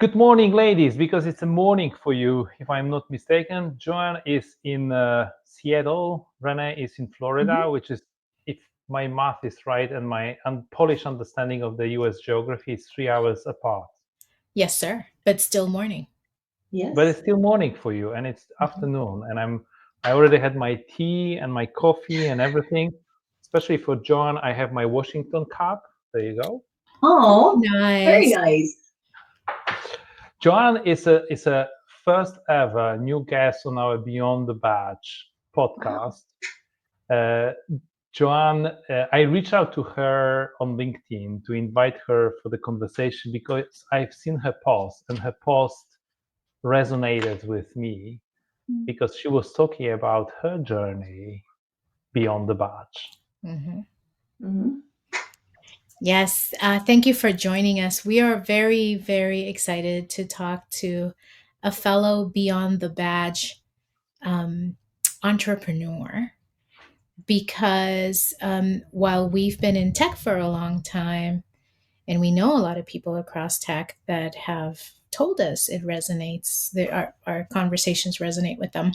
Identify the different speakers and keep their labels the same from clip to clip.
Speaker 1: Good morning, ladies, because it's a morning for you, if I'm not mistaken. Joan is in Seattle. Renee is in
Speaker 2: Mhm.
Speaker 1: Florida, which is, if my math is right and my unpolished understanding of the US geography, is 3 hours apart.
Speaker 3: Yes, sir. But still morning.
Speaker 1: But
Speaker 2: Yes.
Speaker 1: it's still morning for you, and it's
Speaker 3: Mhm.
Speaker 1: afternoon, and I already had my tea and my coffee and everything. Especially for Joan, I have my Washington cup. There you go.
Speaker 2: Oh, very
Speaker 3: Nice.
Speaker 2: nice.
Speaker 1: Joanne is a first ever new guest on our Beyond the Badge
Speaker 2: Wow.
Speaker 1: podcast. Uh, Joanne, I reached out to her on LinkedIn to invite her for the conversation because I've seen her post, and her post resonated with me
Speaker 2: Mm.
Speaker 1: because she was talking about her journey beyond the badge.
Speaker 3: Mhm.
Speaker 2: Mhm.
Speaker 3: Yes. Thank you for joining us. We are very, very excited to talk to a fellow Beyond the Badge um, entrepreneur because while we've been in tech for a long time, and we know a lot of people across tech that have told us it resonates, our conversations resonate with them.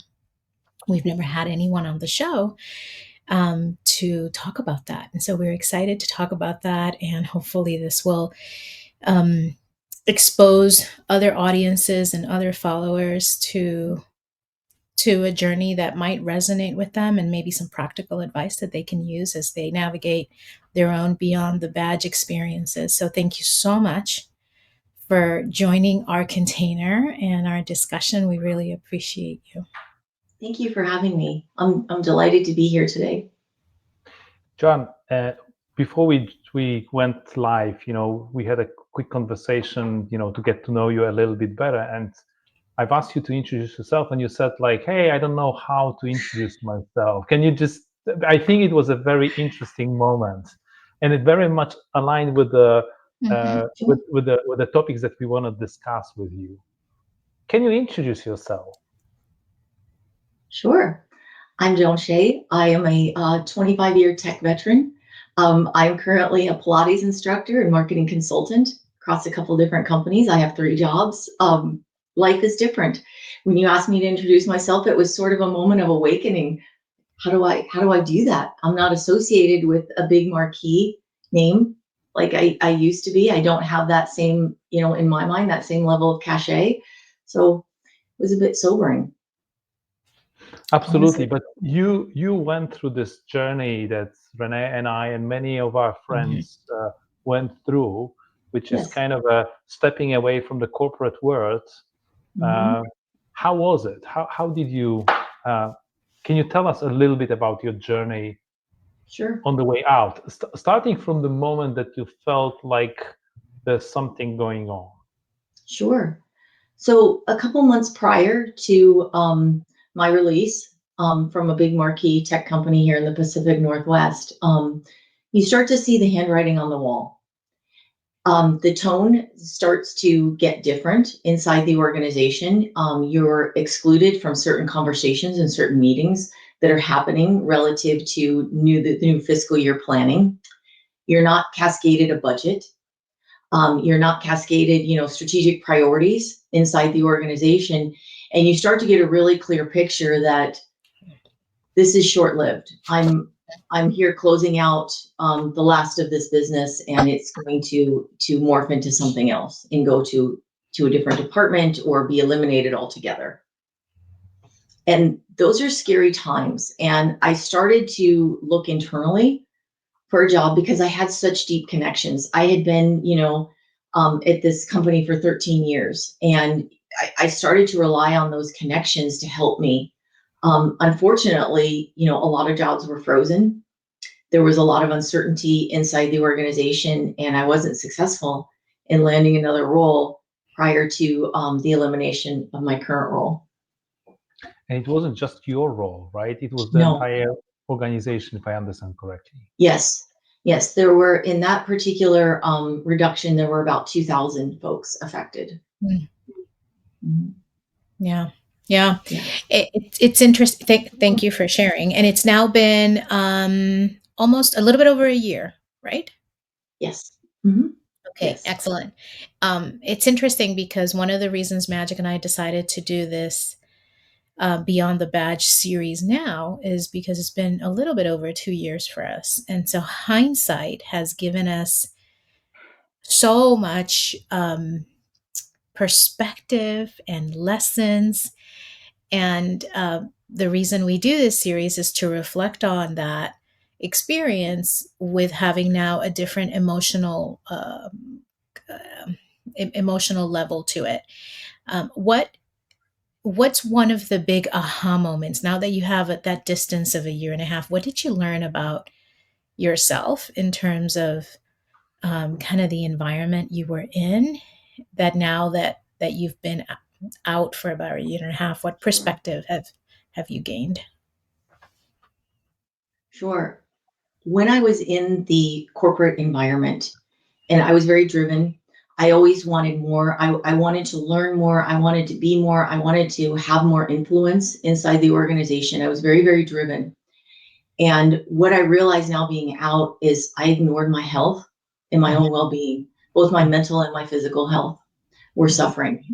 Speaker 3: We've never had anyone on the show to talk about that. And so we're excited to talk about that. And hopefully, this will um, expose other audiences and other followers to a journey that might resonate with them, and maybe some practical advice that they can use as they navigate their own beyond the badge experiences. So thank you so much for joining our container and our discussion. We really appreciate you.
Speaker 2: Thank you for having me. I'm delighted to be here today.
Speaker 1: John, before we went live, we had a quick conversation, to get to know you a little bit better. And I've asked you to introduce yourself, and you said like, "Hey, I don't know how to introduce myself. Can you just?" I think it was a very interesting moment, and it very much aligned with the
Speaker 3: Mhm.
Speaker 2: Sure.
Speaker 1: with the topics that we want to discuss with you. Can you introduce yourself?
Speaker 2: Sure. I'm Joan Shea. I am a 25-year tech veteran. I'm currently a Pilates instructor and marketing consultant across a couple different companies. I have 3 jobs. Life is different. When you asked me to introduce myself, it was sort of a moment of awakening. How do I do that? I'm not associated with a big marquee name like I used to be. I don't have that same, in my mind, that same level of cachet. So it was a bit sobering,
Speaker 1: Absolutely,
Speaker 2: honestly.
Speaker 1: but you went through this journey that Renee and I and many of our
Speaker 3: Mhm.
Speaker 1: friends went through, which is
Speaker 2: Yes.
Speaker 1: kind of a stepping away from the corporate world.
Speaker 2: Hmm.
Speaker 1: Uh, how was it? How did you? Uh, can you tell us a little bit about your journey
Speaker 2: Sure.
Speaker 1: on the way out, starting from the moment that you felt like there's something going on?
Speaker 2: Sure. So a couple months prior to my release from a big marquee tech company here in the Pacific Northwest, you start to see the handwriting on the wall. The tone starts to get different inside the organization. You're excluded from certain conversations and certain meetings that are happening relative to the new fiscal year planning. You're not cascaded a budget. You're not cascaded, strategic priorities inside the organization, and you start to get a really clear picture that this is short-lived. I'm here closing out the last of this business, and it's going to morph into something else and go to a different department or be eliminated altogether. And those are scary times. And I started to look internally for a job because I had such deep connections. I had been, at this company for 13 years, and I started to rely on those connections to help me. Unfortunately, a lot of jobs were frozen. There was a lot of uncertainty inside the organization, and I wasn't successful in landing another role prior to the elimination of my current role.
Speaker 1: And it wasn't just your role, right? It was the
Speaker 2: No.
Speaker 1: entire organization, if I understand correctly.
Speaker 2: Yes. Yes, there were in that particular reduction, there were about 2,000 folks affected.
Speaker 3: Mm.
Speaker 2: Mhm.
Speaker 3: Yeah. Yeah.
Speaker 2: Yeah.
Speaker 3: It's interesting. Thank you for sharing. And it's now been almost a little bit over a year, right?
Speaker 2: Yes. Hmm.
Speaker 3: Okay,
Speaker 2: Yes.
Speaker 3: excellent. It's interesting because one of the reasons Magic and I decided to do this Beyond the Badge series now is because it's been a little bit over 2 years for us. And so hindsight has given us so much perspective and lessons. And the reason we do this series is to reflect on that experience with having now a different emotional level to it. What's one of the big aha moments now that you have at that distance of a year and a half? What did you learn about yourself in terms of kind of the environment you were in, that now that you've been out for about a year and a half, what perspective have you gained?
Speaker 2: Sure. When I was in the corporate environment and I was very driven, I always wanted more. I wanted to learn more. I wanted to be more. I wanted to have more influence inside the organization. I was very, very driven. And what I realize now being out is I ignored my health and my
Speaker 3: Mhm,
Speaker 2: own well being. Both my mental and my physical health were
Speaker 3: mhm,
Speaker 2: suffering.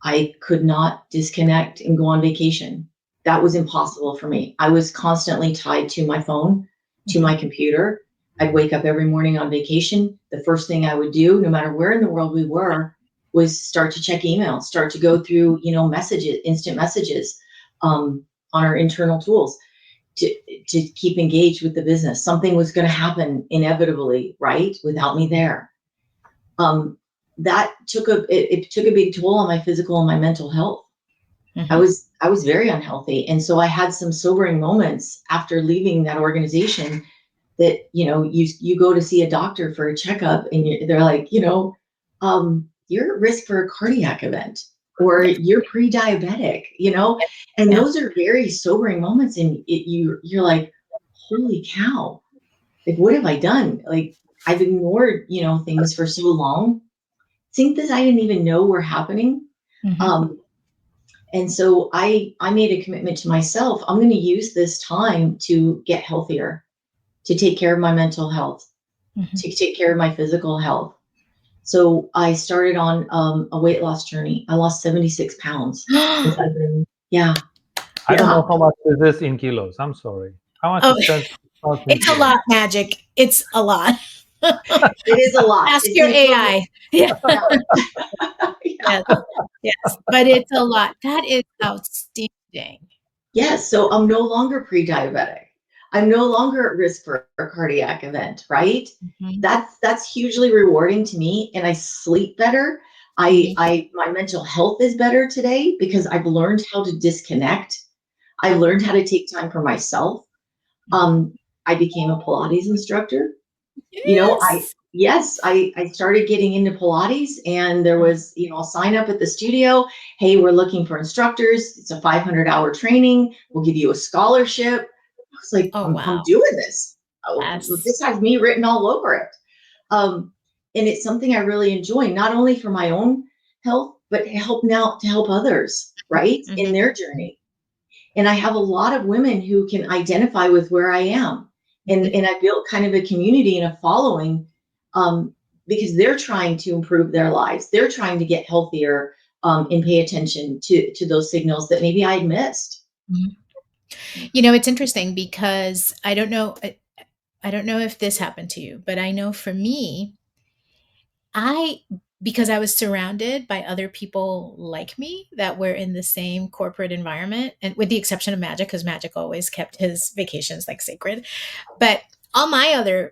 Speaker 2: I could not disconnect and go on vacation. That was impossible for me. I was constantly tied to my phone, to
Speaker 3: mhm.
Speaker 2: my computer. I'd wake up every morning on vacation. The first thing I would do, no matter where in the world we were, was start to check email, start to go through, messages, instant messages on our internal tools to, to keep engaged with the business. Something was going to happen inevitably, right? Without me there. Um, that it took a big toll on my physical and my mental health.
Speaker 3: Mhm.
Speaker 2: I was very unhealthy, and so I had some sobering moments after leaving that organization. That you go to see a doctor for a checkup, and they're like, you're at risk for a cardiac event, or
Speaker 3: Yeah,
Speaker 2: you're pre-diabetic, and
Speaker 3: yeah.
Speaker 2: those are very sobering moments, and you're like, holy cow, like what have I done? Like I've ignored things for so long, think that I didn't even know were happening.
Speaker 3: Mhm,
Speaker 2: Um, and so I made a commitment to myself. I'm going to use this time to get healthier, to take care of my mental health,
Speaker 3: mhm.
Speaker 2: to take care of my physical health. So I started on a weight loss journey. I lost 76 pounds since I've been, yeah,
Speaker 1: I don't
Speaker 2: yeah.
Speaker 1: know how much is this in kilos. I'm sorry. How much
Speaker 3: Oh,
Speaker 1: is 70 pounds in
Speaker 3: it's a
Speaker 1: kilos?
Speaker 3: lot, Magic. It's a lot.
Speaker 2: It is a lot.
Speaker 3: Ask
Speaker 2: It's
Speaker 3: your
Speaker 2: equivalent.
Speaker 3: AI. Yeah.
Speaker 2: Yeah,
Speaker 3: Yes,
Speaker 2: yeah.
Speaker 3: yes. But it's a lot. That is outstanding.
Speaker 2: Yes, so I'm no longer pre-diabetic. I'm no longer at risk for a cardiac event, right?
Speaker 3: Mhm,
Speaker 2: That's hugely rewarding to me, and I sleep better.
Speaker 3: mhm,
Speaker 2: My mental health is better today because I've learned how to disconnect. I learned how to take time for myself.
Speaker 3: mhm.
Speaker 2: Um, I became a Pilates instructor. I
Speaker 3: Yes.
Speaker 2: yes, I started getting into Pilates, and there
Speaker 3: Mhm,
Speaker 2: was, a sign up at the studio. Hey, we're looking for instructors. It's a 500-hour training. We'll give you a scholarship. I was like,
Speaker 3: oh,
Speaker 2: I'm
Speaker 3: wow.
Speaker 2: doing this. Oh,
Speaker 3: Yes.
Speaker 2: this has me written all over it. Um, and it's something I really enjoy, not only for my own health, but to help others, right, in
Speaker 3: Mhm,
Speaker 2: their journey. And I have a lot of women who can identify with where I am. And,
Speaker 3: mhm,
Speaker 2: I built kind of a community and a following um, because they're trying to improve their lives. They're trying to get healthier and pay attention to those signals that maybe I'd missed.
Speaker 3: mhm. It's interesting because I don't know if this happened to you, but I know for me, I because I was surrounded by other people like me that were in the same corporate environment, and with the exception of Magic, because Magic always kept his vacations like sacred. But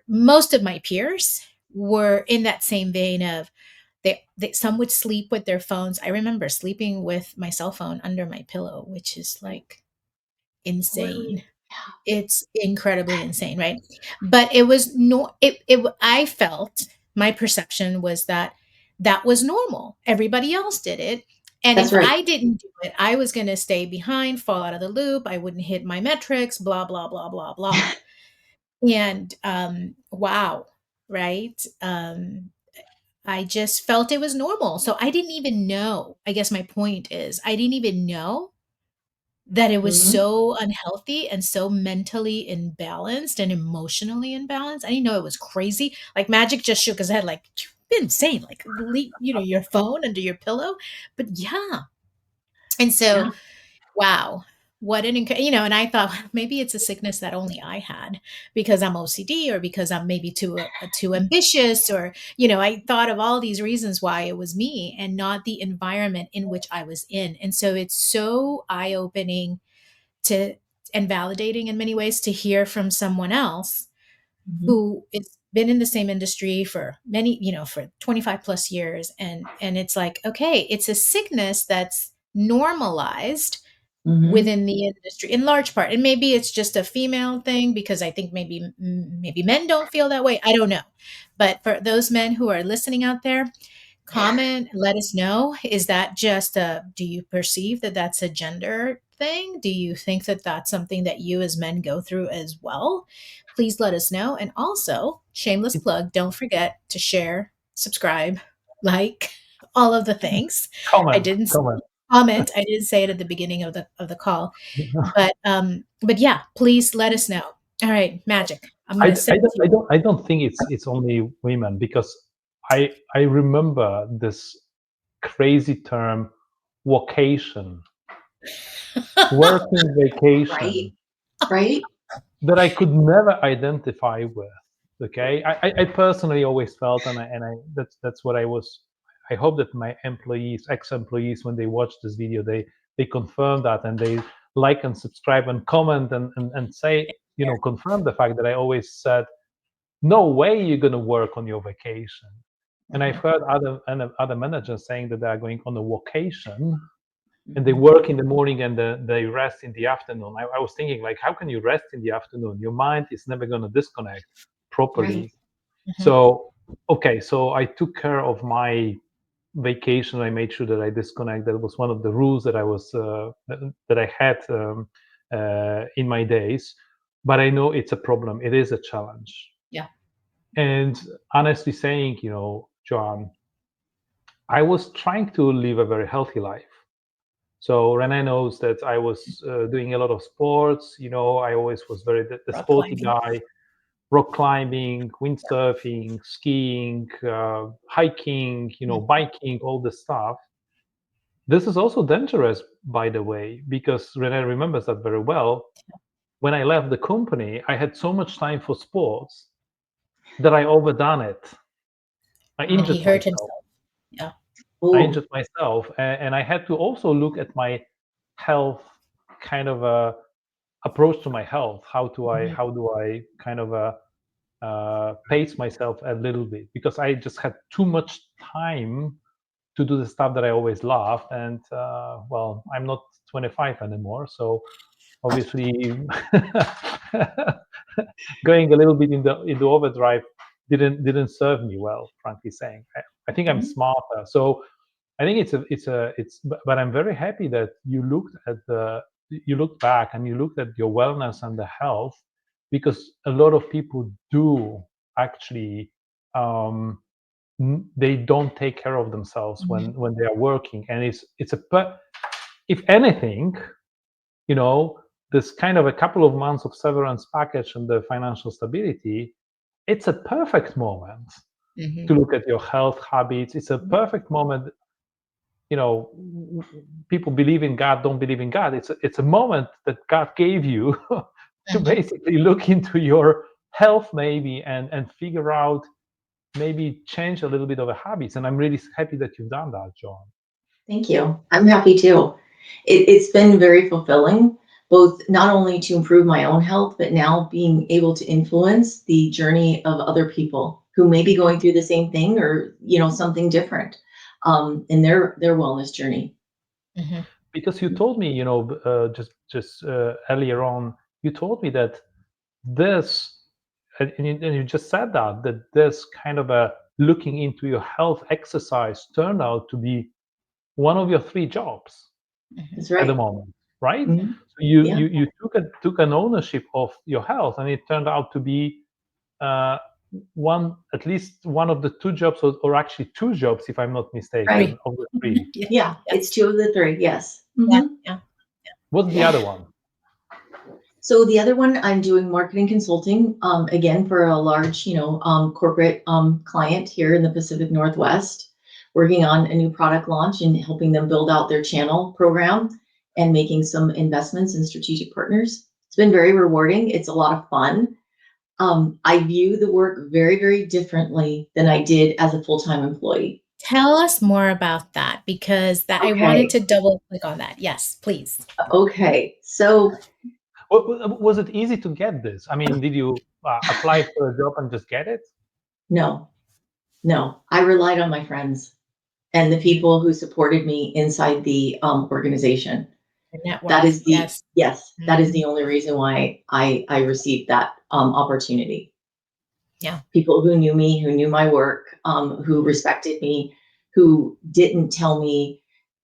Speaker 3: most of my peers were in that same vein of some would sleep with their phones. I remember sleeping with my cell phone under my pillow, which is like insane.
Speaker 2: Totally.
Speaker 3: It's incredibly insane, right? But it was no it I felt my perception was that that was normal. Everybody else did it. And
Speaker 2: That's
Speaker 3: if
Speaker 2: right.
Speaker 3: I didn't do it, I was going to stay behind, fall out of the loop. I wouldn't hit my metrics, blah, blah, blah, blah, blah. And wow, right? I just felt it was normal. So I didn't even know. I guess my point is, I didn't even know that it was
Speaker 2: Mhm.
Speaker 3: so unhealthy and so mentally imbalanced and emotionally imbalanced. I didn't know it was crazy. Like Magic just shook his head like, been saying, like, leave, your phone under your pillow. But yeah. And so,
Speaker 2: Yeah.
Speaker 3: wow, what and I thought maybe it's a sickness that only I had because I'm OCD, or because I'm maybe too ambitious, or I thought of all these reasons why it was me and not the environment in which I was in. And so it's so eye-opening to and validating in many ways to hear from someone else
Speaker 2: Mhm.
Speaker 3: who has been in the same industry for many, for 25 plus years. And it's like, okay, it's a sickness that's normalized
Speaker 2: Mhm.
Speaker 3: within the industry in large part. And maybe it's just a female thing, because I think maybe men don't feel that way. I don't know. But for those men who are listening out there, comment, let us know. Is that just do you perceive that that's a gender thing? Do you think that that's something that you as men go through as well? Please let us know. And also, shameless plug, don't forget to share, subscribe, like, all of the things. I
Speaker 1: Comment,
Speaker 3: didn't
Speaker 1: comment.
Speaker 3: comment. I didn't say it at the beginning of the call. But yeah, please let us know. All right, Magic. I'm
Speaker 1: I,
Speaker 3: gonna
Speaker 1: I
Speaker 3: send
Speaker 1: don't I
Speaker 3: you.
Speaker 1: don't I don't think it's only women, because I remember this crazy term vocation, working
Speaker 2: Right.
Speaker 1: vacation,
Speaker 2: Right.
Speaker 1: that I could never identify with. Okay, I personally always felt, and I that's what I was. I hope that my employees, ex-employees, when they watch this video, they confirm that, and they like and subscribe and comment and say, confirm the fact that I always said, no way you're going to work on your vacation. And I've
Speaker 2: Mhm.
Speaker 1: heard other managers saying that they are going on a vacation and they
Speaker 2: Mhm.
Speaker 1: work in the morning and they rest in the afternoon. I was thinking, like, how can you rest in the afternoon? Your mind is never going to disconnect
Speaker 2: Right.
Speaker 1: properly.
Speaker 3: Mhm.
Speaker 1: So, okay, so I took care of my vacation. I made sure that I disconnect. That was one of the rules that that I had in my days. But I know it's a problem. It is a challenge.
Speaker 3: Yeah.
Speaker 1: And honestly saying, Joan, I was trying to live a very healthy life. So Renee knows that I was doing a lot of sports. I always was very the
Speaker 3: Rock
Speaker 1: sporty
Speaker 3: climbing.
Speaker 1: guy, rock climbing, windsurfing, skiing, hiking, biking, all this stuff. This is also dangerous, by the way, because Renee remembers that very well. When I left the company, I had so much time for sports that I overdone it. I
Speaker 3: And he
Speaker 1: injured
Speaker 3: hurt
Speaker 1: myself.
Speaker 3: himself. Yeah.
Speaker 1: I
Speaker 2: Oh.
Speaker 1: injured myself, and I had to also look at my health, kind of approach to my health.
Speaker 3: Mhm.
Speaker 1: How do I kind of pace myself a little bit, because I just had too much time to do the stuff that I always loved. And well, I'm not 25 anymore, so obviously going a little bit into overdrive didn't serve me well, frankly saying. I think I'm
Speaker 2: Mhm.
Speaker 1: smarter. So I think but I'm very happy that you looked back and you looked at your wellness and the health, because a lot of people do actually, um, they don't take care of themselves
Speaker 3: Mhm.
Speaker 1: when they are working. And if anything, you know this kind of a couple of months of severance package and the financial stability, it's a perfect moment
Speaker 3: Mhm.
Speaker 1: to look at your health habits. It's a
Speaker 2: Mhm.
Speaker 1: perfect moment. you know People believe in God, don't believe in God. It's a moment that God gave you to
Speaker 3: Mhm.
Speaker 1: basically look into your health, maybe, and figure out, maybe change a little bit of a habits. And I'm really happy that you've done that, Joan.
Speaker 2: Thank you. I'm happy too. It's been very fulfilling, both not only to improve my own health, but now being able to influence the journey of other people who may be going through the same thing, or something different in their wellness journey.
Speaker 3: Mhm.
Speaker 1: Because you told me, just earlier on, you told me that this, and you just said that this kind of a looking into your health exercise turned out to be one of your three jobs
Speaker 3: Mhm.
Speaker 2: That's
Speaker 1: at the
Speaker 2: right.
Speaker 1: moment, right?
Speaker 2: Mhm.
Speaker 1: So you
Speaker 2: Yeah.
Speaker 1: you you took an ownership of your health, and it turned out to be uh, at least one of the two jobs, or actually two jobs, if I'm not
Speaker 2: Right.
Speaker 1: mistaken, of the
Speaker 3: Mhm.
Speaker 1: three.
Speaker 3: Yeah.
Speaker 2: Yeah. It's
Speaker 3: Yes.
Speaker 2: two of the three. Yes.
Speaker 3: Yeah.
Speaker 2: Hmm.
Speaker 3: Yeah.
Speaker 1: What's the
Speaker 2: Yeah.
Speaker 1: other one?
Speaker 2: So the other one, I'm doing marketing consulting, again, for a large, corporate client here in the Pacific Northwest, working on a new product launch and helping them build out their channel program and making some investments in strategic partners. It's been very rewarding. It's a lot of fun. I view the work very, very differently than I did as a full-time employee.
Speaker 3: Tell us more about that, because I wanted
Speaker 2: Okay.
Speaker 3: to double click on that. Yes, please.
Speaker 2: Okay. So
Speaker 1: Was it easy to get this? I mean, did you apply for a job and just get it?
Speaker 2: no, no, I relied on my friends and the people who supported me inside the organization.
Speaker 3: The
Speaker 2: That
Speaker 3: network.
Speaker 2: is the
Speaker 3: Yes.
Speaker 2: yes, that is
Speaker 3: Mhm.
Speaker 2: the only reason why I received that opportunity.
Speaker 3: Yeah.
Speaker 2: People who knew me, who knew my work, who respected me, who didn't tell me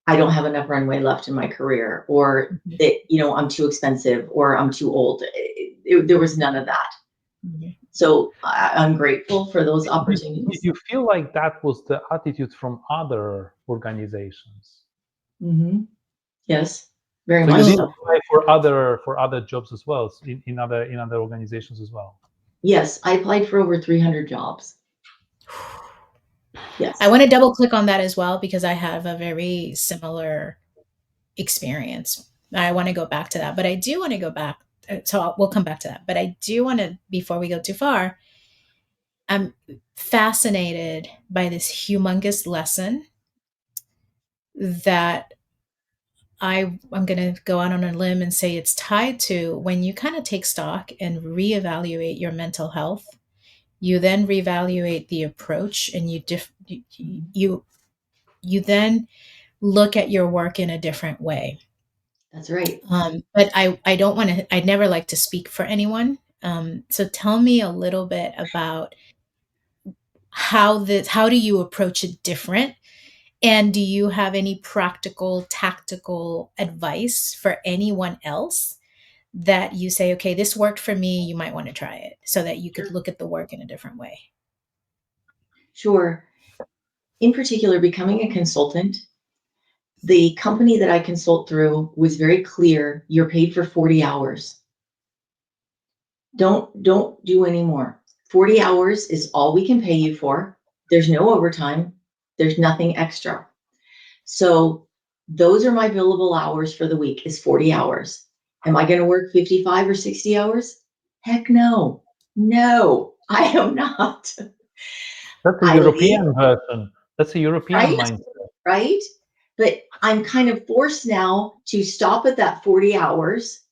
Speaker 2: I don't have enough runway left in my career, or
Speaker 3: Mhm.
Speaker 2: that I'm too expensive or I'm too old. There was none of that.
Speaker 3: Mhm.
Speaker 2: So I'm grateful for those
Speaker 1: Did
Speaker 2: opportunities.
Speaker 1: you feel like that was the attitude from other organizations?
Speaker 2: Hmm. Yes, very
Speaker 1: So you
Speaker 2: much
Speaker 1: did
Speaker 2: so.
Speaker 1: apply for other jobs as well, in other organizations as well.
Speaker 2: Yes, I applied for over 300 jobs.
Speaker 3: I
Speaker 2: Yes.
Speaker 3: want to double click on that as well, because I have a very similar experience. I want to go back to that, but I do want to go back. We'll come back to that. But I do want to, before we go too far, I'm fascinated by this humongous lesson that I'm going to go out on a limb and say it's tied to when you kind of take stock and reevaluate your mental health. You then reevaluate the approach, and you then look at your work in a different way.
Speaker 2: That's right.
Speaker 3: But I don't want to, I'd never like to speak for anyone. So tell me a little bit about how do you approach it different? And do you have any practical, tactical advice for anyone else that you say, okay, this worked for me, you might want to try it, so that you could
Speaker 2: Sure.
Speaker 3: look at the work in a different way?
Speaker 2: Sure. In particular, becoming a consultant, the company that I consult through was very clear. You're paid for 40 hours. Don't do any more. 40 hours is all we can pay you for. There's no overtime. There's nothing extra. So those are my billable hours for the week is 40 hours. Am I going to work 55 or 60 hours? Heck no. No, I am not.
Speaker 1: That's a
Speaker 2: I leave,
Speaker 1: European version. That's a European
Speaker 2: right?
Speaker 1: mindset.
Speaker 2: Right? But I'm kind of forced now to stop at that 40 hours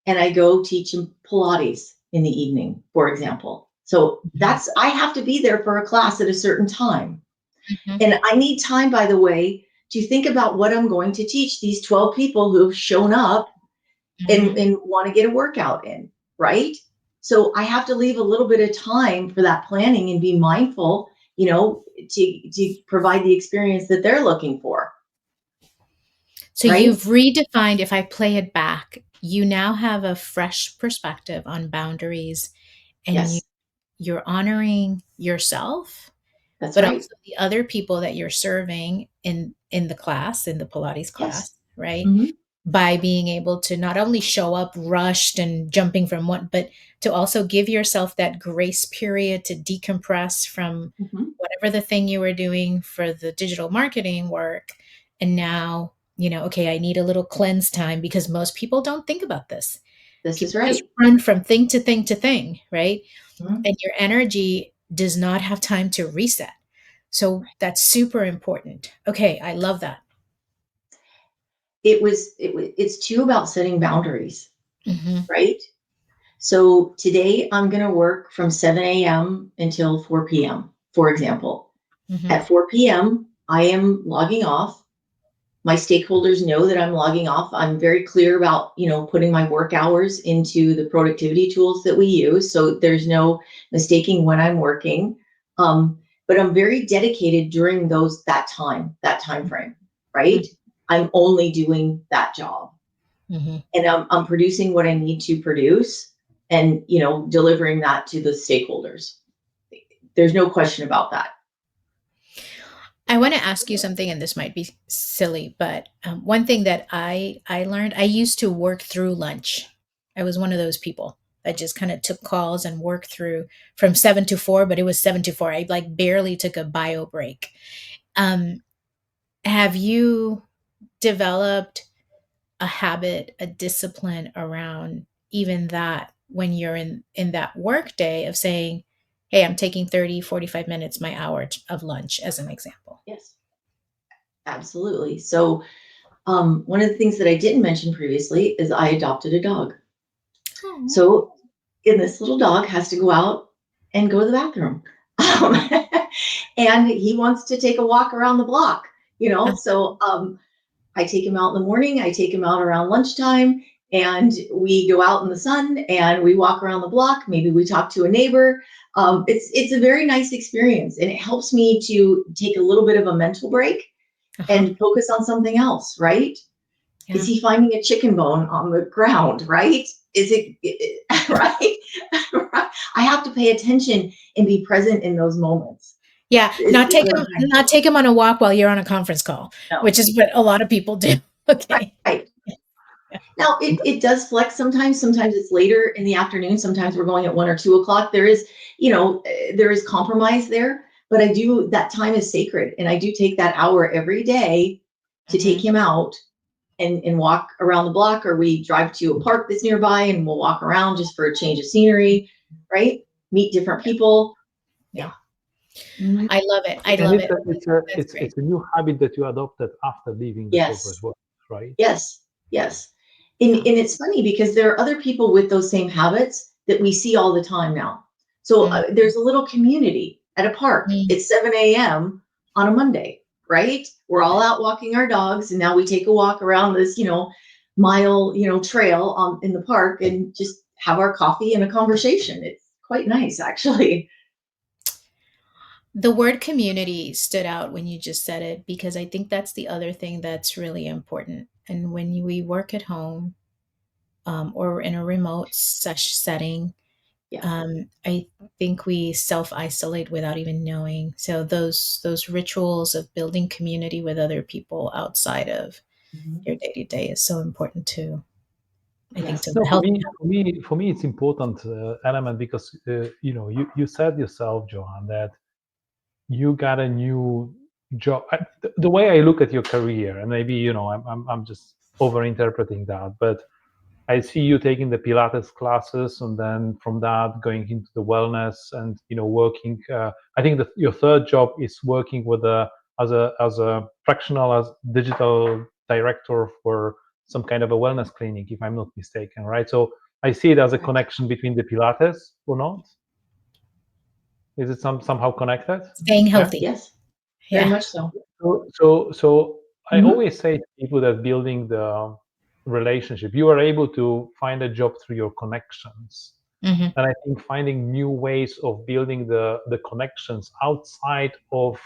Speaker 2: and I go teach them Pilates in the evening, for example. So
Speaker 3: Mhm.
Speaker 2: I have to be there for a class at a certain time.
Speaker 3: Mhm.
Speaker 2: And I need time, by the way, to think about what I'm going to teach these 12 people who've shown up
Speaker 3: Mhm.
Speaker 2: and want to get a workout in, right? So I have to leave a little bit of time for that planning and be mindful, to provide the experience that they're looking for,
Speaker 3: So
Speaker 2: right?
Speaker 3: you've redefined, if I play it back, you now have a fresh perspective on boundaries, and
Speaker 2: Yes,
Speaker 3: you're honoring yourself,
Speaker 2: that's
Speaker 3: but
Speaker 2: right.
Speaker 3: also the other people that you're serving in the class, in the Pilates
Speaker 2: Yes.
Speaker 3: class, right?
Speaker 2: Hmm.
Speaker 3: By being able to not only show up rushed and jumping from one, but to also give yourself that grace period to decompress from
Speaker 2: Hmm.
Speaker 3: whatever the thing you were doing for the digital marketing work. And now, okay, I need a little cleanse time, because most people don't think about this.
Speaker 2: This is
Speaker 3: People just
Speaker 2: right.
Speaker 3: run from thing to thing to thing, right?
Speaker 2: Mhm.
Speaker 3: And your energy does not have time to reset. So that's super important. Okay, I love that.
Speaker 2: It's too about setting boundaries,
Speaker 3: Hmm.
Speaker 2: right? So today I'm going to work from 7 a.m. until 4 p.m., for example.
Speaker 3: Hmm.
Speaker 2: At 4 p.m., I am logging off. My stakeholders know that I'm logging off. I'm very clear about, putting my work hours into the productivity tools that we use. So there's no mistaking when I'm working. But I'm very dedicated during that time frame, right? I'm only doing that job
Speaker 3: Hmm.
Speaker 2: and I'm producing what I need to produce and, delivering that to the stakeholders. There's no question about that.
Speaker 3: I want to ask you something, and this might be silly, but one thing that I learned, I used to work through lunch. I was one of those people that just kind of took calls and worked through from 7 to 4, but it was 7 to 4. I like barely took a bio break. Um, have you developed a habit, a discipline around even that when you're in that work day of saying, hey, I'm taking 30, 45 minutes, my hour of lunch as an example?
Speaker 2: Yes, absolutely. So one of the things that I didn't mention previously is I adopted a dog.
Speaker 3: Oh,
Speaker 2: So, and this little dog has to go out and go to the bathroom. Um, and he wants to take a walk around the block, you know? So, I take him out in the morning, I take him out around lunchtime, and we go out in the sun and we walk around the block. Maybe we talk to a neighbor. It's a very nice experience, and it helps me to take a little bit of a mental break
Speaker 3: uh-huh.
Speaker 2: and focus on something else, right? Is
Speaker 3: Yeah.
Speaker 2: he finding a chicken bone on the ground, right? Is it right? I have to pay attention and be present in those moments.
Speaker 3: Yeah.
Speaker 2: It's
Speaker 3: Not take
Speaker 2: really
Speaker 3: them,
Speaker 2: nice.
Speaker 3: not take them on a walk while you're on a conference call,
Speaker 2: No,
Speaker 3: which is what a lot of people do. Okay.
Speaker 2: right. Now it does flex sometimes. Sometimes it's later in the afternoon. Sometimes we're going at 1 or 2 o'clock. There is, there is compromise there. But I do, that time is sacred, and I do take that hour every day to take
Speaker 3: Mhm.
Speaker 2: him out and walk around the block, or we drive to a park that's nearby and we'll walk around just for a change of scenery, right? Meet different people.
Speaker 3: Yeah.
Speaker 2: Yeah. Mhm.
Speaker 3: I love it. I
Speaker 1: And
Speaker 3: love it. That's great.
Speaker 1: it's a new habit that you adopted after leaving the corporate
Speaker 2: Yes.
Speaker 1: world, right?
Speaker 2: Yes. Yes. And
Speaker 3: Yeah.
Speaker 2: it's funny because there are other people with those same habits that we see all the time now. So
Speaker 3: Mm,
Speaker 2: there's a little community at a park.
Speaker 3: mm.
Speaker 2: It's 7 a.m. on a Monday, right? We're
Speaker 3: Love
Speaker 2: all
Speaker 3: it.
Speaker 2: out walking our dogs, and now we take a walk around this, mile, trail in the park and just have our coffee and a conversation. It's quite nice, actually.
Speaker 3: The word community stood out when you just said it because I think that's the other thing that's really important. And when we work at home, or in a remote setting,
Speaker 2: Yeah.
Speaker 3: I think we self isolate without even knowing. So those rituals of building community with other people outside of
Speaker 2: Mhm.
Speaker 3: your day to day is so important too. I think to
Speaker 2: Yes.
Speaker 1: No,
Speaker 3: help.
Speaker 1: for me, it's important element because you said yourself, Joan, that you got a new job. The way I look at your career, and maybe I'm just over interpreting that, but I see you taking the Pilates classes, and then from that going into the wellness, and working. I think that your third job is working with as a fractional as digital director for some kind of a wellness clinic, if I'm not mistaken, right? So I see it as a
Speaker 2: Correct.
Speaker 1: connection between the Pilates or not. Is it somehow connected?
Speaker 3: Staying
Speaker 1: Yeah.
Speaker 3: healthy.
Speaker 2: Yes. Very
Speaker 3: Yeah.
Speaker 2: much so.
Speaker 1: So I
Speaker 2: Mhm.
Speaker 1: always say to people that building the relationship, you are able to find a job through your connections.
Speaker 3: Hmm.
Speaker 1: And I think finding new ways of building the connections outside of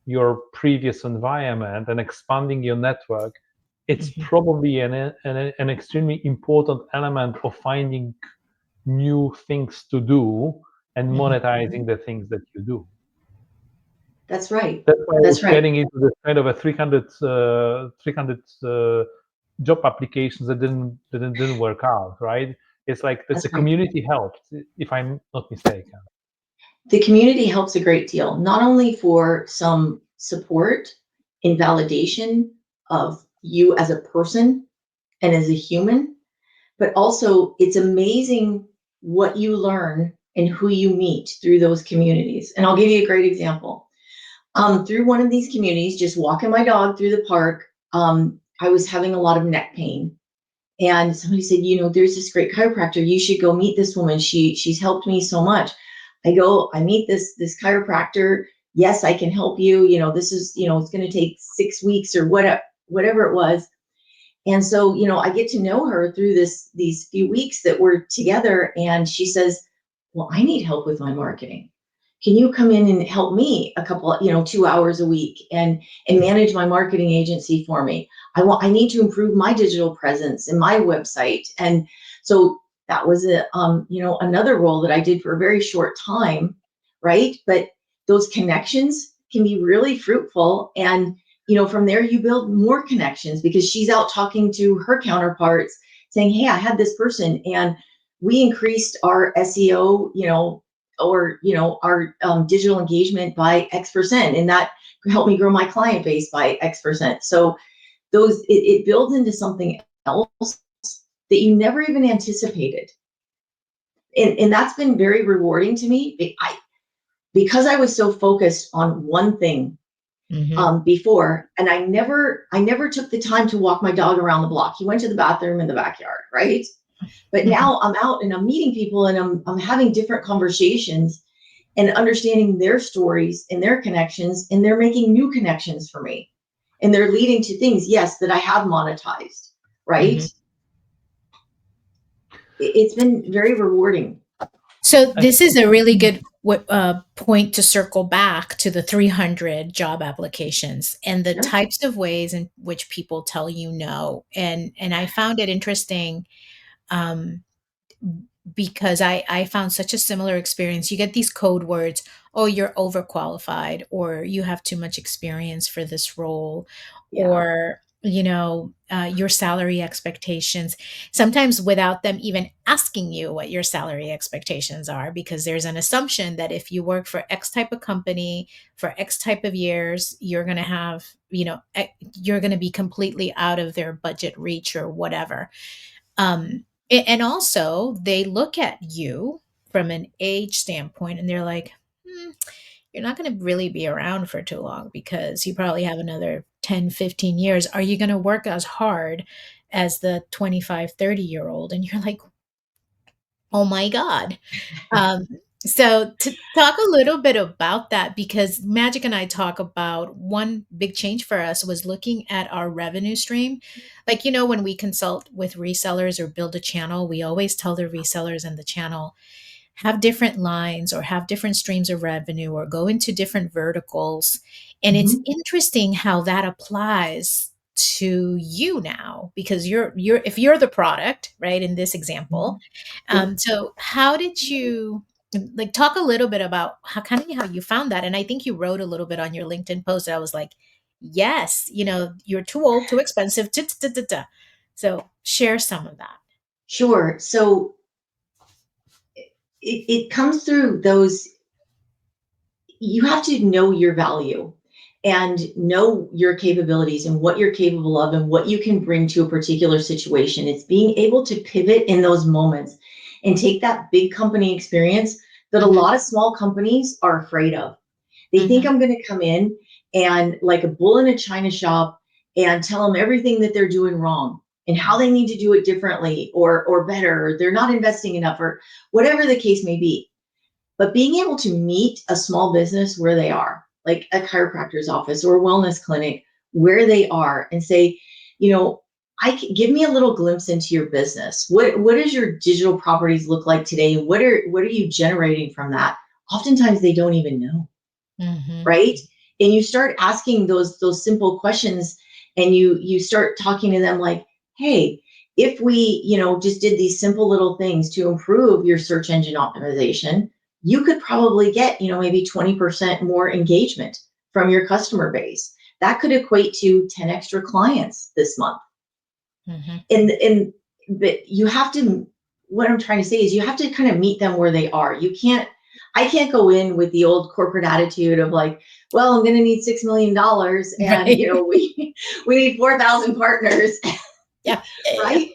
Speaker 1: your previous environment and expanding your network, it's
Speaker 2: Mhm.
Speaker 1: probably an extremely important element of finding new things to do and
Speaker 3: Hmm.
Speaker 1: monetizing the things that you do.
Speaker 2: That's right.
Speaker 1: That's why I
Speaker 2: That's
Speaker 1: was
Speaker 2: right.
Speaker 1: getting into this kind of a 300 job applications that didn't work out, right? It's like that the
Speaker 2: That's right.
Speaker 1: community helped, if I'm not mistaken.
Speaker 2: The community helps a great deal, not only for some support and validation of you as a person and as a human, but also it's amazing what you learn and who you meet through those communities. And I'll give you a great example. Through one of these communities, just walking my dog through the park, I was having a lot of neck pain. And somebody said, there's this great chiropractor. You should go meet this woman. She's helped me so much. I meet this chiropractor. Yes, I can help you. This is, it's going to take 6 weeks or whatever it was. And so, I get to know her through these few weeks that we're together. And she says, well, I need help with my marketing. Can you come in and help me a couple, 2 hours a week and manage my marketing agency for me? I need to improve my digital presence and my website. And so that was another role that I did for a very short time, right? But those connections can be really fruitful. And from there you build more connections because she's out talking to her counterparts saying, hey, I had this person and we increased our SEO, or our digital engagement by X%, and that helped me grow my client base by X%. So it builds into something else that you never even anticipated. And that's been very rewarding to me. Because I was so focused on one thing before, and I never took the time to walk my dog around the block. He went to the bathroom in the backyard, right? But now I'm out and I'm meeting people and I'm having different conversations and understanding their stories and their connections, and they're making new connections for me. And they're leading to things, yes, that I have monetized, right? It's been very rewarding.
Speaker 3: So this is a really good point to circle back to the 300 job applications and the
Speaker 2: Sure.
Speaker 3: types of ways in which people tell you no. And I found it interesting because I found such a similar experience. You get these code words, oh, you're overqualified, or you have too much experience for this role,
Speaker 2: Yeah.
Speaker 3: or your salary expectations, sometimes without them even asking you what your salary expectations are, because there's an assumption that if you work for X type of company for X type of years, you're going to have, you're going to be completely out of their budget reach or whatever. And also they look at you from an age standpoint and they're like, you're not going to really be around for too long because you probably have another 10, 15 years. Are you going to work as hard as the 25, 30-year-old? And you're like, oh my God. So to talk a little bit about that, because Magic and I talk about one big change for us was looking at our revenue stream. Like, when we consult with resellers or build a channel, we always tell the resellers and the channel, have different lines or have different streams of revenue or go into different verticals. And it's interesting how that applies to you now, because if you're the product, right, in this example. So how did you talk a little bit about how you found that? And I think you wrote a little bit on your LinkedIn post that I was like, yes, you're too old, too expensive. So share some of that.
Speaker 2: Sure. So it comes through those, you have to know your value and know your capabilities and what you're capable of and what you can bring to a particular situation. It's being able to pivot in those moments and take that big company experience that a lot of small companies are afraid of. They think I'm going to come in and, like a bull in a china shop, and tell them everything that they're doing wrong and how they need to do it differently or better, or they're not investing enough, or whatever the case may be. But being able to meet a small business where they are, like a chiropractor's office or a wellness clinic, where they are, and say, give me a little glimpse into your business. What does your digital properties look like today? What are you generating from that? Oftentimes they don't even know, right? And you start asking those simple questions, and you start talking to them like, hey, if we just did these simple little things to improve your search engine optimization, you could probably get maybe 20% more engagement from your customer base. That could equate to 10 extra clients this month. But you have to, what I'm trying to say is you have to kind of meet them where they are. I can't go in with the old corporate attitude of like, well, I'm going to need $6 million and
Speaker 3: Right.
Speaker 2: we need 4,000 partners.
Speaker 3: Yeah.
Speaker 2: Right.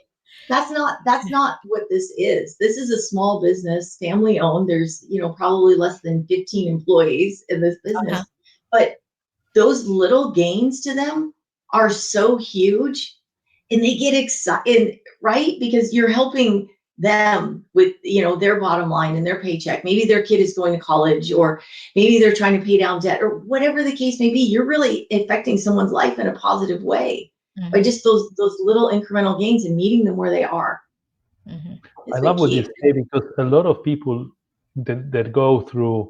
Speaker 2: That's not what this is. This is a small business, family owned. There's, probably less than 15 employees in this business, but those little gains to them are so huge, and they get excited, right? Because you're helping them with, their bottom line and their paycheck. Maybe their kid is going to college, or maybe they're trying to pay down debt, or whatever the case may be. You're really affecting someone's life in a positive way by just those little incremental gains and meeting them where they are.
Speaker 1: I love what you say, because a lot of people that go through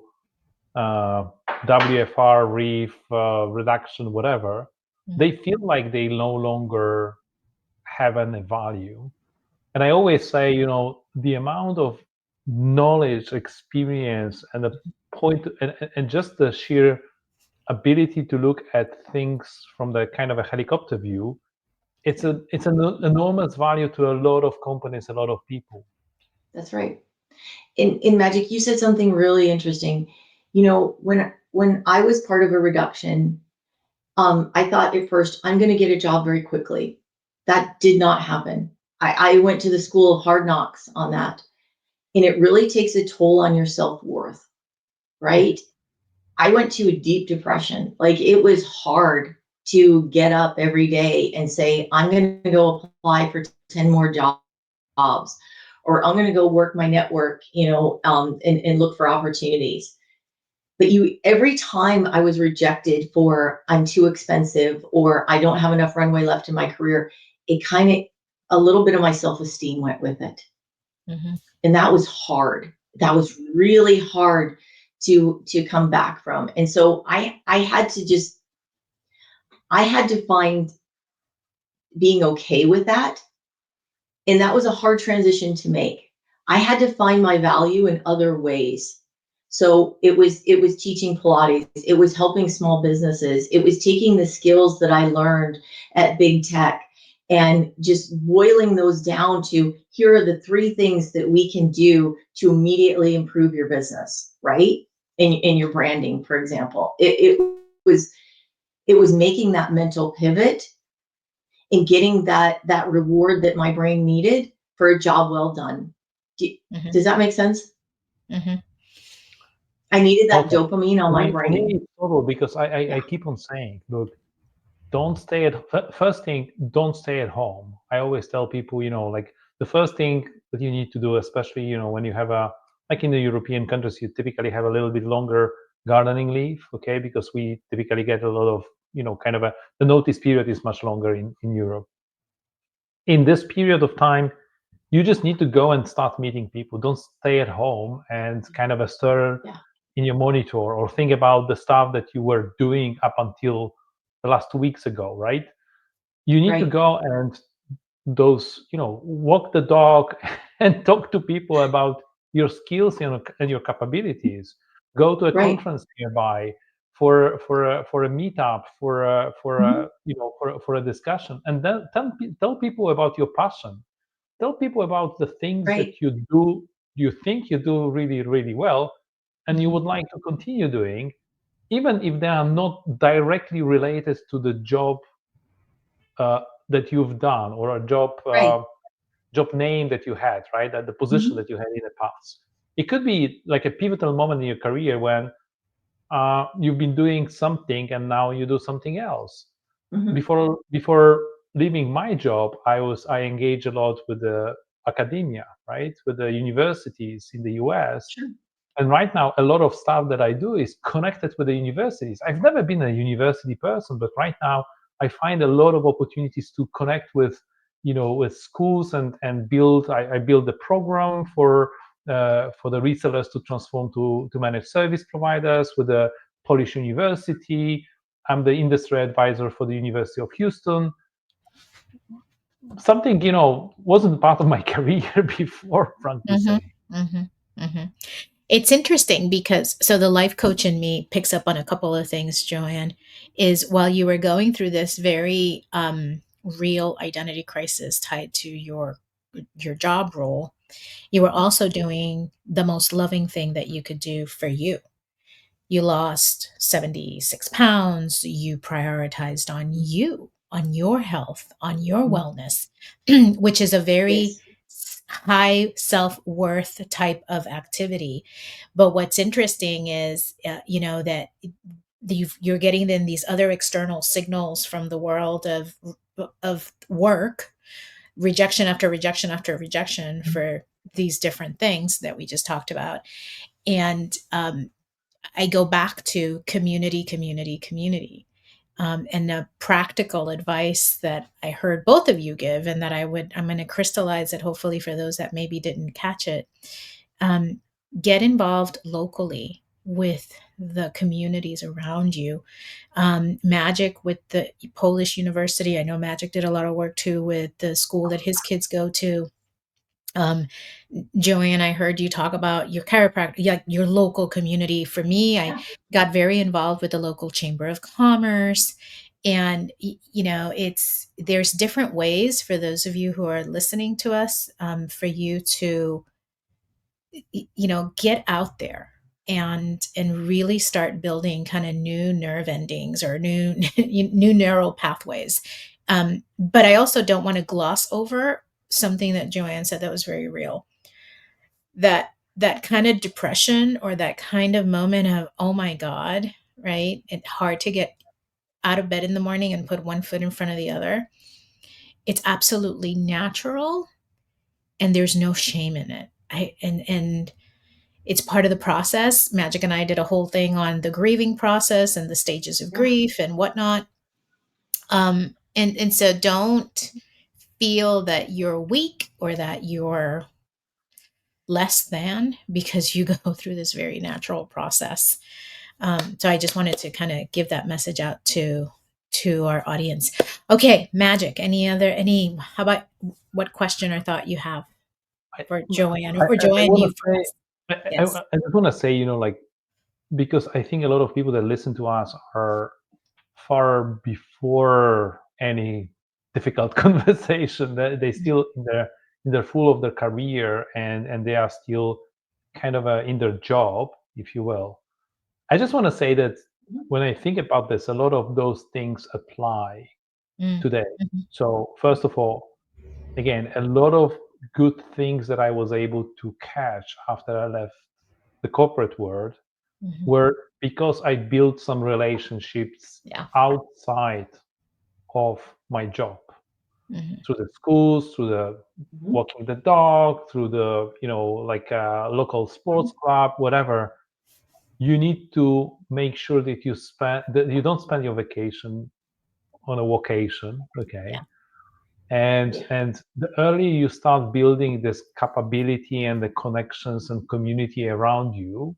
Speaker 1: WFR, REEF, reduction, whatever, they feel like they no longer have any value. And I always say, the amount of knowledge, experience, and the point, and just the sheer ability to look at things from the kind of a helicopter view it's an enormous value to a lot of companies, a lot of people.
Speaker 2: That's right. In Magic, you said something really interesting. When I was part of a reduction, I thought at first I'm going to get a job very quickly. That did not happen. I went to the school of hard knocks on that, and it really takes a toll on your self worth, right? I went to a deep depression. Like it was hard to get up every day and say, I'm going to go apply for 10 more jobs, or I'm going to go work my network, and look for opportunities. But every time I was rejected for I'm too expensive or I don't have enough runway left in my career, it kind of, a little bit of my self-esteem went with it.
Speaker 3: Mm-hmm.
Speaker 2: And that was hard. That was really hard to come back from. And so I had to find being okay with that. And that was a hard transition to make. I had to find my value in other ways. So it was teaching Pilates, it was helping small businesses, it was taking the skills that I learned at big tech and just boiling those down to here are the three things that we can do to immediately improve your business, right? In your branding, for example. Was it was making that mental pivot and getting that reward that my brain needed for a job well done.
Speaker 3: Mm-hmm.
Speaker 2: Does that make sense?
Speaker 3: Mm-hmm.
Speaker 2: I needed that
Speaker 1: Total.
Speaker 2: dopamine on my
Speaker 1: For me,
Speaker 2: brain.
Speaker 1: it's total because I
Speaker 2: Yeah.
Speaker 1: keep on saying, look, don't stay at first thing, don't stay at home. I always tell people, like the first thing that you need to do, especially, when you have like in the European countries, you typically have a little bit longer gardening leave, okay? Because we typically get a lot of, kind of the notice period is much longer in Europe. In this period of time, you just need to go and start meeting people. Don't stay at home and kind of stir
Speaker 2: Yeah.
Speaker 1: in your monitor or think about the stuff that you were doing up until the last 2 weeks ago, right? You need to
Speaker 2: Right.
Speaker 1: go and walk the dog and talk to people about your skills and your capabilities. Go to a
Speaker 2: Right.
Speaker 1: conference nearby for a meetup,
Speaker 2: Mhm.
Speaker 1: for a discussion, and then tell people about your passion. Tell people about the things that
Speaker 2: Right.
Speaker 1: you think you do really, really well, and you
Speaker 3: Mm-hmm.
Speaker 1: would like to continue doing, even if they are not directly related to the job that you've done or a
Speaker 2: Right.
Speaker 1: job name that you had, right? That the position
Speaker 2: Mhm.
Speaker 1: that you had in the past. It could be like a pivotal moment in your career when you've been doing something and now you do something else.
Speaker 2: Mhm.
Speaker 1: Before leaving my job, I engaged a lot with the academia, right, with the universities in the US.
Speaker 2: Sure.
Speaker 1: And right now, a lot of stuff that I do is connected with the universities. I've never been a university person, but right now I find a lot of opportunities to connect with schools and build. I build a program for the resellers to transform to managed service providers with the Polish University. I'm the industry advisor for the University of Houston. Something wasn't part of my career before, frankly saying.
Speaker 3: Mm-hmm. Mm-hmm. Mm-hmm. It's interesting because the life coach in me picks up on a couple of things, Joanne, is while you were going through this very real identity crisis tied to your job role, you were also doing the most loving thing that you could do for you. You lost 76 pounds. You prioritized on you, on your health, on your
Speaker 2: Mhm.
Speaker 3: wellness, which is a very
Speaker 2: Yes.
Speaker 3: high self worth type of activity. But what's interesting is, that you're getting then these other external signals from the world of work, rejection after rejection after rejection
Speaker 2: Mhm.
Speaker 3: for these different things that we just talked about. And I go back to community, community, community. And the practical advice that I heard both of you give, and that I'm going to crystallize it hopefully for those that maybe didn't catch it. Um, get involved locally with the communities around you. Magic with the Polish University. I know Magic did a lot of work too with the school that his kids go to. Um, Joanne, I heard you talk about your chiropractor, yeah, your local community. For me, I
Speaker 2: Yeah.
Speaker 3: got very involved with the local chamber of commerce, And there's different ways for those of you who are listening to us, for you to get out there and really start building kind of new nerve endings or new new neural pathways. But I also don't want to gloss over something that Joanne said that was very real. That kind of depression, or that kind of moment of, oh my God, right? It's hard to get out of bed in the morning and put one foot in front of the other. It's absolutely natural, and there's no shame in it. And it's part of the process. Magic and I did a whole thing on the grieving process and the stages of grief and whatnot. And so don't feel that you're weak or that you're less than because you go through this very natural process. So I just wanted to kind of give that message out to our audience. Okay, Magic, how about what question or thought you have for Joanne, or Joanne, you first? Yes.
Speaker 1: I just want to say, like, because I think a lot of people that listen to us are far before any difficult conversation. They still in their full of their career, and they are still kind of in their job, if you will. I just want to say that when I think about this, a lot of those things apply today.
Speaker 3: Mm-hmm.
Speaker 1: So first of all, again, a lot of good things that I was able to catch after I left the corporate world were because I built some relationships outside of my job, through the schools, through the walking the dog, through the like a local sports club, whatever. You need to make sure that you don't spend your vacation on a vacation, okay? And the earlier you start building this capability and the connections and community around you,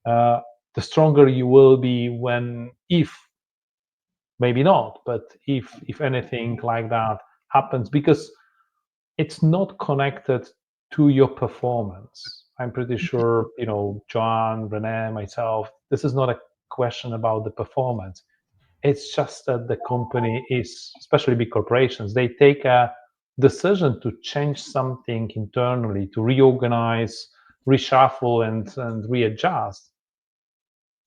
Speaker 1: the stronger you will be if maybe not, but if anything like that happens, because it's not connected to your performance. I'm pretty sure, Joan, Renee, myself, this is not a question about the performance. It's just that the company is, especially big corporations, they take a decision to change something internally, to reorganize, reshuffle, and readjust.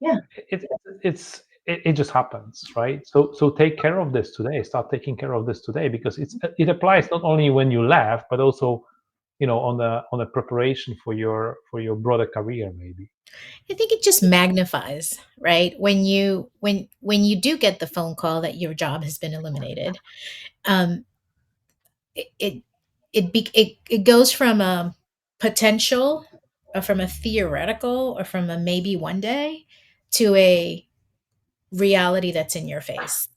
Speaker 2: Yeah,
Speaker 1: it just happens, right? So take care of this today. Start taking care of this today, because it applies not only when you left, but also on the preparation for your broader career, maybe.
Speaker 3: I think it just magnifies, right? When you do get the phone call that your job has been eliminated, it goes from a potential, or from a theoretical, or from a maybe one day, to a reality that's in your face.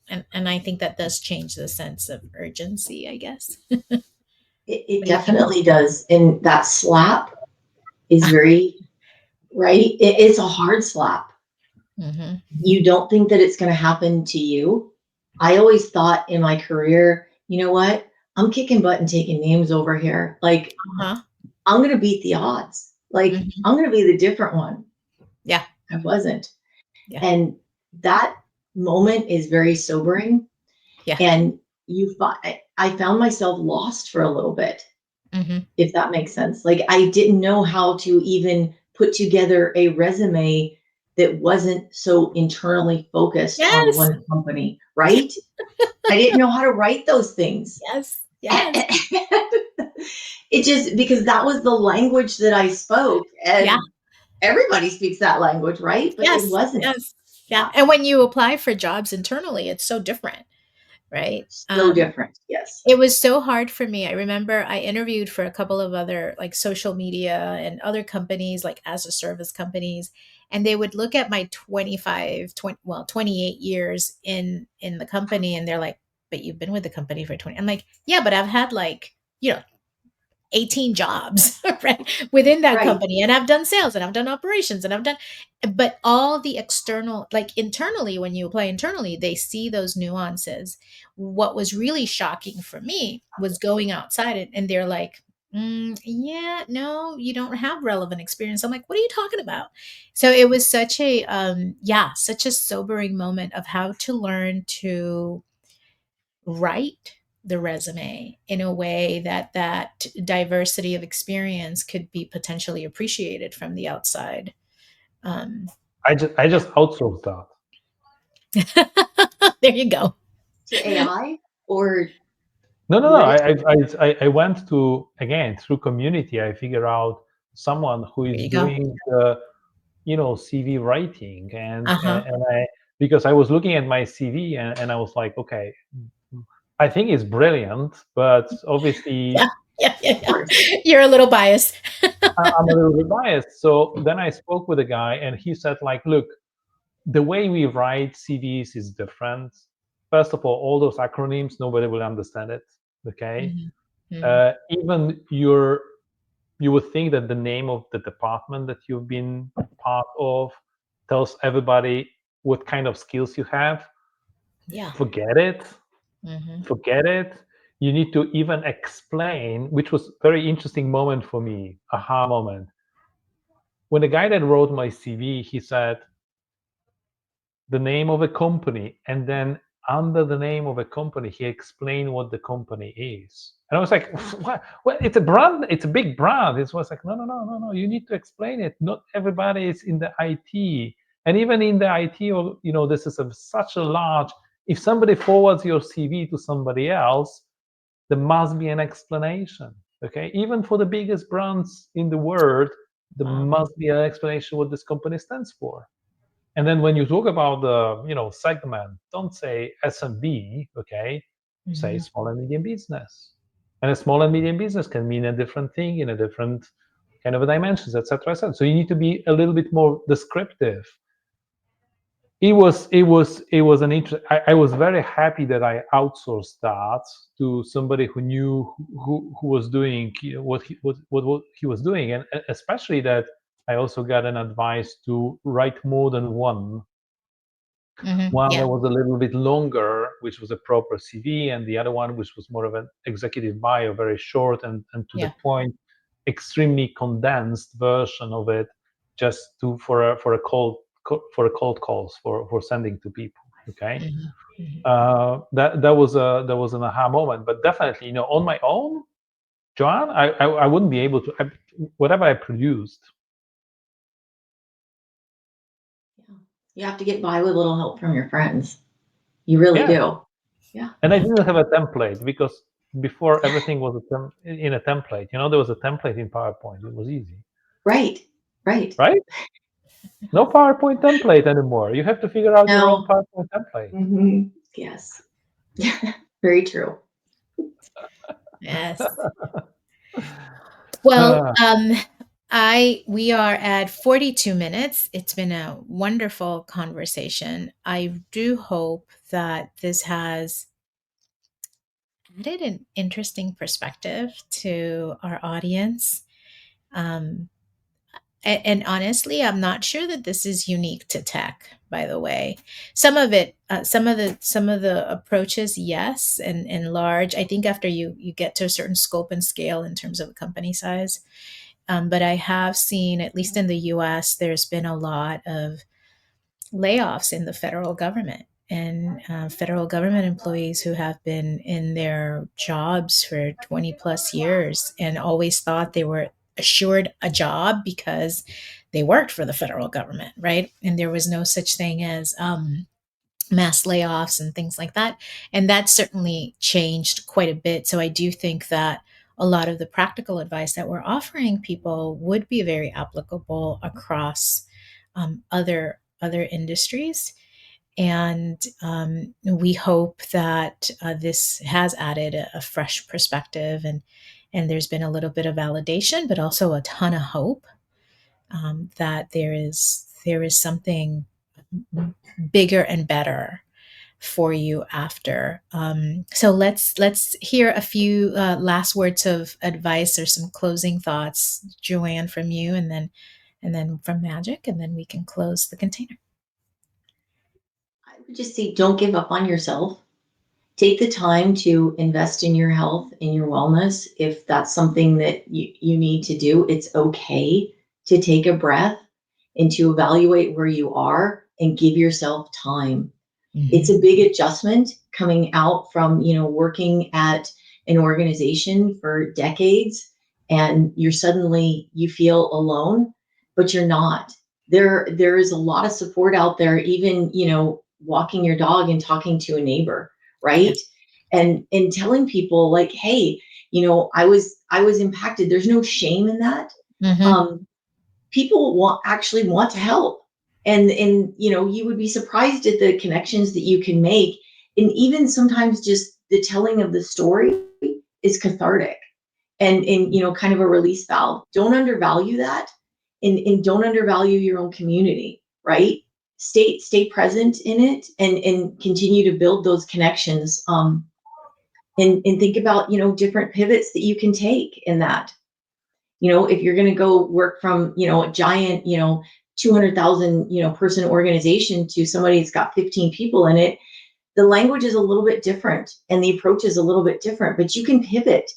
Speaker 3: And I think that does change the sense of urgency, I guess.
Speaker 2: it definitely does. And that slap is very, right? It's a hard slap.
Speaker 3: Mm-hmm.
Speaker 2: You don't think that it's going to happen to you. I always thought in my career, you know what? I'm kicking butt and taking names over here. Like, I'm going to beat the odds. Like, I'm going to be the different one.
Speaker 3: Yeah.
Speaker 2: I wasn't.
Speaker 3: Yeah.
Speaker 2: And that moment is very sobering.
Speaker 3: Yeah.
Speaker 2: And I found myself lost for a little bit, if that makes sense. Like, I didn't know how to even put together a resume that wasn't so internally focused on one company, right? I didn't know how to write those things.
Speaker 3: Yes.
Speaker 2: It just, because that was the language that I spoke, and everybody speaks that language, right? But it wasn't.
Speaker 3: Yeah. And when you apply for jobs internally, it's so different, right?
Speaker 2: So different. Yes.
Speaker 3: It was so hard for me. I remember I interviewed for a couple of other, like, social media and other companies, like as a service companies, and they would look at my 28 years in the company, and they're like, but you've been with the company for 20. I'm like, yeah, but I've had 18 jobs right, within that company, and I've done sales, and I've done operations, and but all the external, like internally, when you apply internally, they see those nuances. What was really shocking for me was going outside it, and they're like, Yeah, no, you don't have relevant experience. I'm like, what are you talking about? So it was such a, such a sobering moment of how to learn to write the resume in a way that that diversity of experience could be potentially appreciated from the outside. Um,
Speaker 1: I just outsourced that.
Speaker 3: there you go.
Speaker 2: To AI or
Speaker 1: No.
Speaker 2: what?
Speaker 1: I went to, again, through community. I figure out someone who
Speaker 3: There
Speaker 1: is
Speaker 3: you go.
Speaker 1: doing the, CV writing,
Speaker 3: Uh-huh.
Speaker 1: and I, because I was looking at my CV, and I was like, okay, I think it's brilliant, but
Speaker 3: Yeah.
Speaker 1: obviously
Speaker 2: Of course.
Speaker 3: You're a little biased.
Speaker 1: I'm a little bit biased. So then I spoke with a guy, and he said, like, look, the way we write CVs is different. First of all those acronyms, nobody will understand it. Okay.
Speaker 3: Mhm. Mhm.
Speaker 1: Even you would think that the name of the department that you've been part of tells everybody what kind of skills you have.
Speaker 3: Yeah.
Speaker 1: Forget it.
Speaker 3: Mhm.
Speaker 1: Forget it. You need to even explain, which was very interesting moment for me, aha moment. When the guy that wrote my CV, he said the name of a company, and then under the name of a company, he explained what the company is. And I was like, what? Well, it's a brand, it's a big brand. It was like, no. You need to explain it. Not everybody is in the IT. And even in the IT, or this is such a large, if somebody forwards your CV to somebody else, there must be an explanation. Okay. Even for the biggest brands in the world, there
Speaker 3: Wow.
Speaker 1: must be an explanation what this company stands for. And then when you talk about the segment, don't say SMB, okay? Say
Speaker 3: Mhm.
Speaker 1: small and medium business. And a small and medium business can mean a different thing in a different kind of a dimensions, etc. So you need to be a little bit more descriptive. It was an interest. I was very happy that I outsourced that to somebody who knew who was doing what he was doing, and especially that I also got an advice to write more than one
Speaker 3: Mhm.
Speaker 1: that
Speaker 3: Yeah.
Speaker 1: was a little bit longer, which was a proper CV, and the other one, which was more of an executive bio, very short and to the
Speaker 3: Yeah.
Speaker 1: point, extremely condensed version of it, just for a cold calls for sending to people. Okay,
Speaker 3: Mhm. Mhm.
Speaker 1: that was an aha moment, but definitely, on my own, Joanne, I wouldn't be able to. Whatever I produced,
Speaker 2: Yeah. You have to get by with a little help from your friends. You really
Speaker 1: yeah.
Speaker 2: do. Yeah.
Speaker 1: And I didn't have a template because before everything was in a template. There was a template in PowerPoint. It was easy,
Speaker 2: Right. Right.
Speaker 1: right? No PowerPoint template anymore. You have to figure out your own
Speaker 2: No.
Speaker 1: PowerPoint template.
Speaker 2: Yes. Very true.
Speaker 3: Yes. Well,
Speaker 1: Ah,
Speaker 3: we are at 42 minutes. It's been a wonderful conversation. I do hope that this has added an interesting perspective to our audience. Um, and honestly, I'm not sure that this is unique to tech, by the way. Some of it, some of the approaches, yes, and large. I think after you get to a certain scope and scale in terms of a company size. But I have seen, at least in the US, there's been a lot of layoffs in the federal government, and federal government employees who have been in their jobs for 20 plus years and always thought they were assured a job because they worked for the federal government, right? And there was no such thing as mass layoffs and things like that. And that certainly changed quite a bit. So I do think that a lot of the practical advice that we're offering people would be very applicable across other industries. And we hope that this has added a fresh perspective, and there's been a little bit of validation, but also a ton of hope that there is something bigger and better for you after. So let's hear a few last words of advice or some closing thoughts, Joanne, from you, and then from Magic, and then we can close the container.
Speaker 2: I would just say don't give up on yourself. take the time to invest in your health and your wellness. If that's something that you need to do, it's okay to take a breath and to evaluate where you are and give yourself time. It's a big adjustment coming out from, working at an organization for decades, and you feel alone, but you're not. There is a lot of support out there, even, walking your dog and talking to a neighbor, right? And telling people like, hey, I was impacted. There's no shame in that. Um, People actually want to help, and you would be surprised at the connections that you can make, and even sometimes just the telling of the story is cathartic, and kind of a release valve. Don't undervalue that, and don't undervalue your own community, right? Stay present in it, and continue to build those connections, and think about different pivots that you can take in that. If you're going to go work from, a giant, 200,000, person organization to somebody that's got 15 people in it, the language is a little bit different and the approach is a little bit different, but you can pivot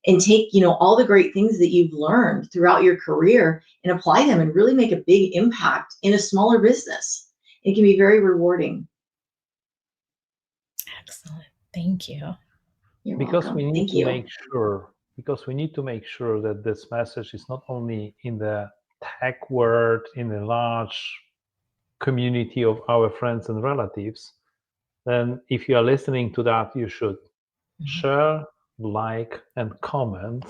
Speaker 2: and take, all the great things that you've learned throughout your career and apply them and really make a big impact in a smaller business. It can be very rewarding.
Speaker 3: Excellent. Thank you.
Speaker 2: You're
Speaker 1: Because
Speaker 2: welcome.
Speaker 1: we need
Speaker 2: Thank
Speaker 1: to
Speaker 2: you.
Speaker 1: make sure that this message is not only in the tech world, in the large community of our friends and relatives. Then if you are listening to that, you should share, like, and comment,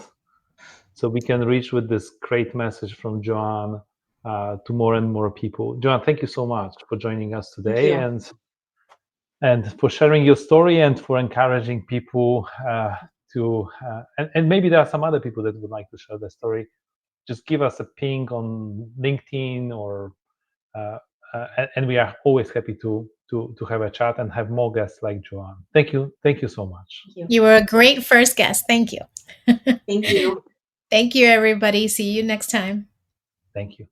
Speaker 1: so we can reach with this great message from Joanne to more and more people. Joanne, thank you so much for joining us today, and for sharing your story, and for encouraging people and maybe there are some other people that would like to share their story. Just give us a ping on LinkedIn, or and we are always happy to have a chat and have more guests like Joanne. Thank you so much.
Speaker 3: You were a great first guest. Thank you.
Speaker 2: Thank you.
Speaker 3: Thank you, everybody. See you next time.
Speaker 1: Thank you.